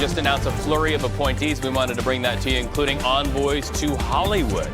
Just announced a flurry of appointees. We wanted to bring that to you, including envoys to Hollywood.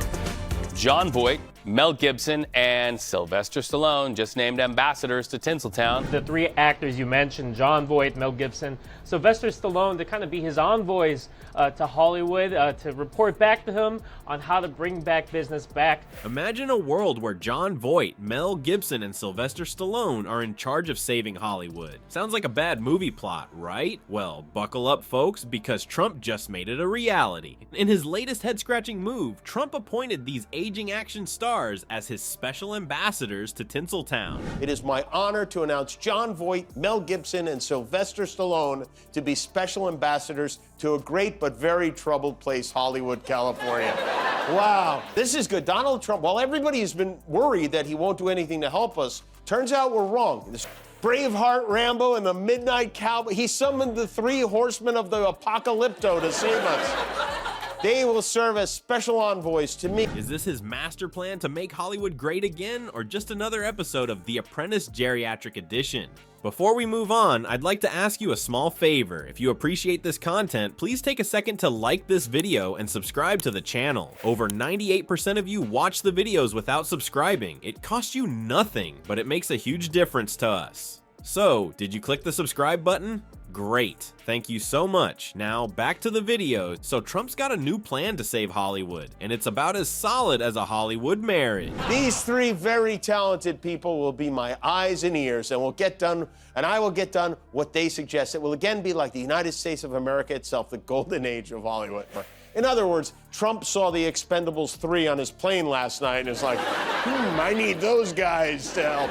John Voight, Mel Gibson, and Sylvester Stallone just named ambassadors to Tinseltown. The three actors you mentioned, John Voight, Mel Gibson, Sylvester Stallone, to kind of be his envoys to Hollywood, to report back to him on how to bring back business back. Imagine a world where John Voight, Mel Gibson, and Sylvester Stallone are in charge of saving Hollywood. Sounds like a bad movie plot, right? Well, buckle up, folks, because Trump just made it a reality. In his latest head-scratching move, Trump appointed these aging action stars as his special ambassadors to Tinseltown. It is my honor to announce John Voight, Mel Gibson, and Sylvester Stallone to be special ambassadors to a great but very troubled place, Hollywood, California. Wow, this is good. Donald Trump, while everybody has been worried that he won't do anything to help us, turns out we're wrong. This Braveheart Rambo and the Midnight Cowboy, he summoned the three horsemen of the apocalypto to save us. They will serve as special envoys to me. Is this his master plan to make Hollywood great again, or just another episode of The Apprentice Geriatric Edition? Before we move on, I'd like to ask you a small favor. If you appreciate this content, please take a second to like this video and subscribe to the channel. Over 98% of you watch the videos without subscribing. It costs you nothing, but it makes a huge difference to us. So, did you click the subscribe button? Great, thank you so much. Now back to the video. So Trump's got a new plan to save Hollywood, and it's about as solid as a Hollywood marriage. These three very talented people will be my eyes and ears, and I will get done what they suggest. It will again be like the United States of America itself, the golden age of Hollywood. In other words, Trump saw the Expendables 3 on his plane last night and is like, I need those guys to help.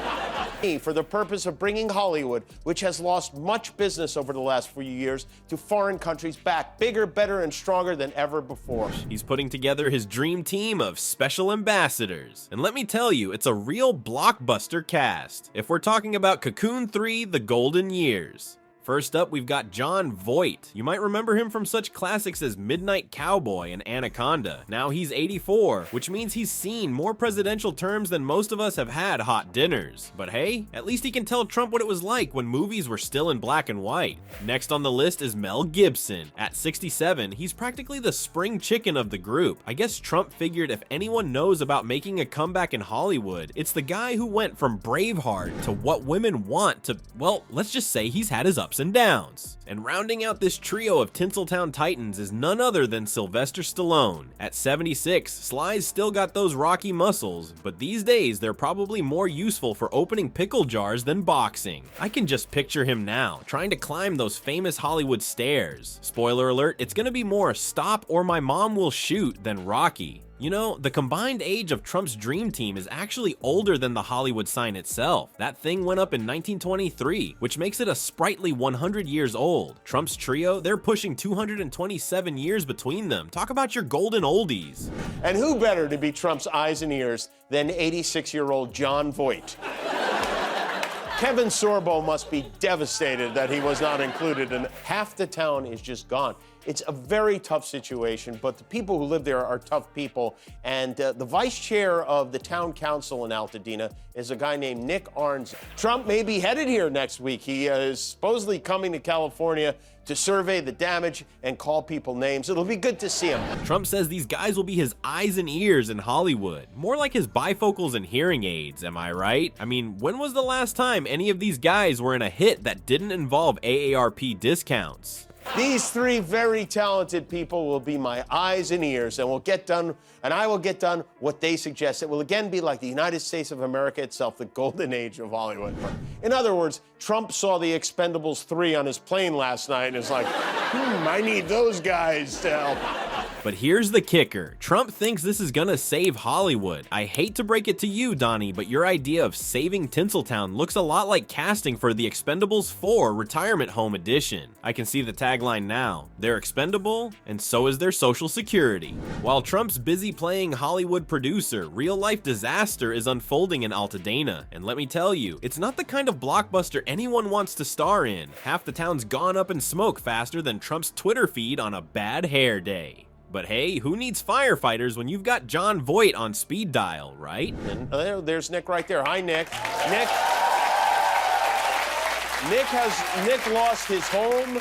For the purpose of bringing Hollywood, which has lost much business over the last few years, to foreign countries back, bigger, better, and stronger than ever before. He's putting together his dream team of special ambassadors. And let me tell you, it's a real blockbuster cast. If we're talking about Cocoon 3, The Golden Years. First up, we've got John Voight. You might remember him from such classics as Midnight Cowboy and Anaconda. Now he's 84, which means he's seen more presidential terms than most of us have had hot dinners. But hey, at least he can tell Trump what it was like when movies were still in black and white. Next on the list is Mel Gibson. At 67, he's practically the spring chicken of the group. I guess Trump figured if anyone knows about making a comeback in Hollywood, it's the guy who went from Braveheart to What Women Want to, well, let's just say he's had his ups and downs. And rounding out this trio of Tinseltown Titans is none other than Sylvester Stallone. At 76, Sly's still got those rocky muscles, but these days they're probably more useful for opening pickle jars than boxing. I can just picture him now, trying to climb those famous Hollywood stairs. Spoiler alert, it's gonna be more Stop or My Mom Will Shoot than Rocky. You know, the combined age of Trump's dream team is actually older than the Hollywood sign itself. That thing went up in 1923, which makes it a sprightly 100 years old. Trump's trio, they're pushing 227 years between them. Talk about your golden oldies. And who better to be Trump's eyes and ears than 86-year-old John Voight? Kevin Sorbo must be devastated that he was not included, and half the town is just gone. It's a very tough situation, but the people who live there are tough people. And the vice chair of the town council in Altadena is a guy named Nick Arns. Trump may be headed here next week. He is supposedly coming to California to survey the damage and call people names. It'll be good to see him. Trump says these guys will be his eyes and ears in Hollywood. More like his bifocals and hearing aids, am I right? I mean, when was the last time any of these guys were in a hit that didn't involve AARP discounts? These three very talented people will be my eyes and ears, and I will get done what they suggest. It will again be like the United States of America itself, the golden age of Hollywood. In other words, Trump saw the Expendables 3 on his plane last night and is like, I need those guys to help. But here's the kicker. Trump thinks this is gonna save Hollywood. I hate to break it to you, Donnie, but your idea of saving Tinseltown looks a lot like casting for the Expendables 4 Retirement Home Edition. I can see the tagline now. They're expendable, and so is their Social Security. While Trump's busy playing Hollywood producer, real-life disaster is unfolding in Altadena. And let me tell you, it's not the kind of blockbuster anyone wants to star in. Half the town's gone up in smoke faster than Trump's Twitter feed on a bad hair day. But hey, who needs firefighters when you've got John Voight on speed dial, right? And there's Nick right there. Hi, Nick. Nick lost his home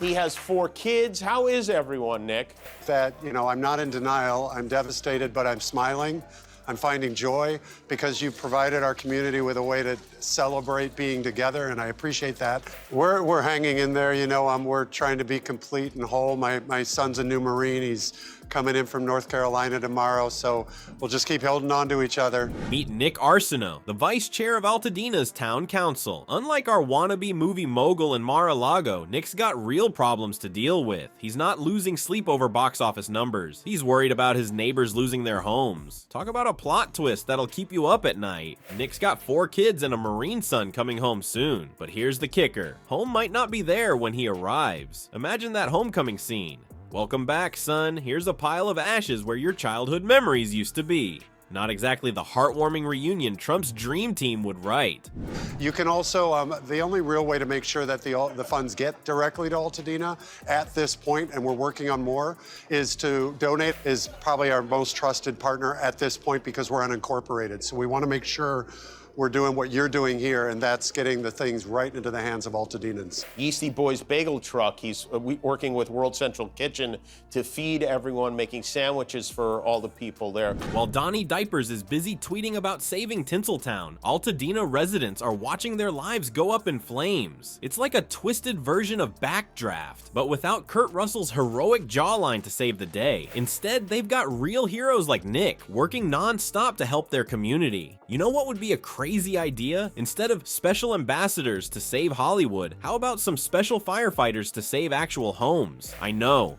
He has 4 kids. How is everyone, Nick? That, I'm not in denial. I'm devastated, but I'm smiling. I'm finding joy because you've provided our community with a way to celebrate being together, and I appreciate that. We're hanging in there, we're trying to be complete and whole. My son's a new Marine. He's coming in from North Carolina tomorrow, so we'll just keep holding on to each other. Meet Nick Arsenault, the vice chair of Altadena's town council. Unlike our wannabe movie mogul in Mar-a-Lago, Nick's got real problems to deal with. He's not losing sleep over box office numbers. He's worried about his neighbors losing their homes. Talk about a plot twist that'll keep you up at night. Nick's got 4 kids and a Marine son coming home soon. But here's the kicker. Home might not be there when he arrives. Imagine that homecoming scene. Welcome back, son. Here's a pile of ashes where your childhood memories used to be. Not exactly the heartwarming reunion Trump's dream team would write. You can also, the only real way to make sure that the funds get directly to Altadena at this point, and we're working on more, is to donate. Is probably our most trusted partner at this point because we're unincorporated. So we want to make sure we're doing what you're doing here, and that's getting the things right into the hands of Altadenans. Yeasty Boys Bagel Truck. He's working with World Central Kitchen to feed everyone, making sandwiches for all the people there. While Donnie Diapers is busy tweeting about saving Tinseltown, Altadena residents are watching their lives go up in flames. It's like a twisted version of Backdraft, but without Kurt Russell's heroic jawline to save the day. Instead, they've got real heroes like Nick working non-stop to help their community. You know what would be a crazy idea? Instead of special ambassadors to save Hollywood, how about some special firefighters to save actual homes? I know,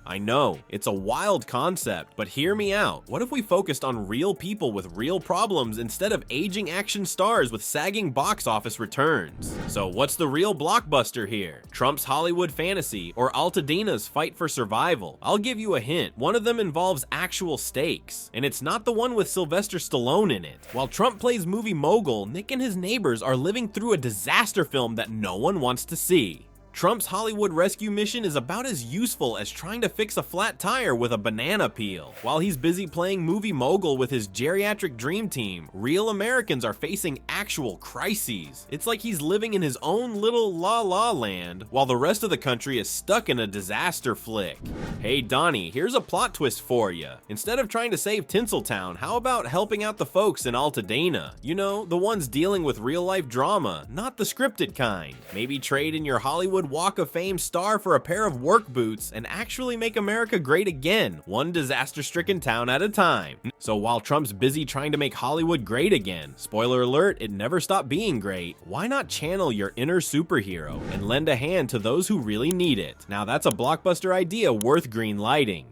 it's a wild concept, but hear me out. What if we focused on real people with real problems instead of aging action stars with sagging box office returns? So what's the real blockbuster here? Trump's Hollywood fantasy or Altadena's fight for survival? I'll give you a hint. One of them involves actual stakes, and it's not the one with Sylvester Stallone in it. While Trump plays movie mogul, Nick and his neighbors are living through a disaster film that no one wants to see. Trump's Hollywood rescue mission is about as useful as trying to fix a flat tire with a banana peel. While he's busy playing movie mogul with his geriatric dream team, real Americans are facing actual crises. It's like he's living in his own little la-la land, while the rest of the country is stuck in a disaster flick. Hey Donnie, here's a plot twist for you. Instead of trying to save Tinseltown, how about helping out the folks in Altadena? You know, the ones dealing with real-life drama, not the scripted kind. Maybe trade in your Hollywood Walk of Fame star for a pair of work boots and actually make America great again, one disaster-stricken town at a time. So while Trump's busy trying to make Hollywood great again, spoiler alert, it never stopped being great, why not channel your inner superhero and lend a hand to those who really need it? Now that's a blockbuster idea worth green lighting.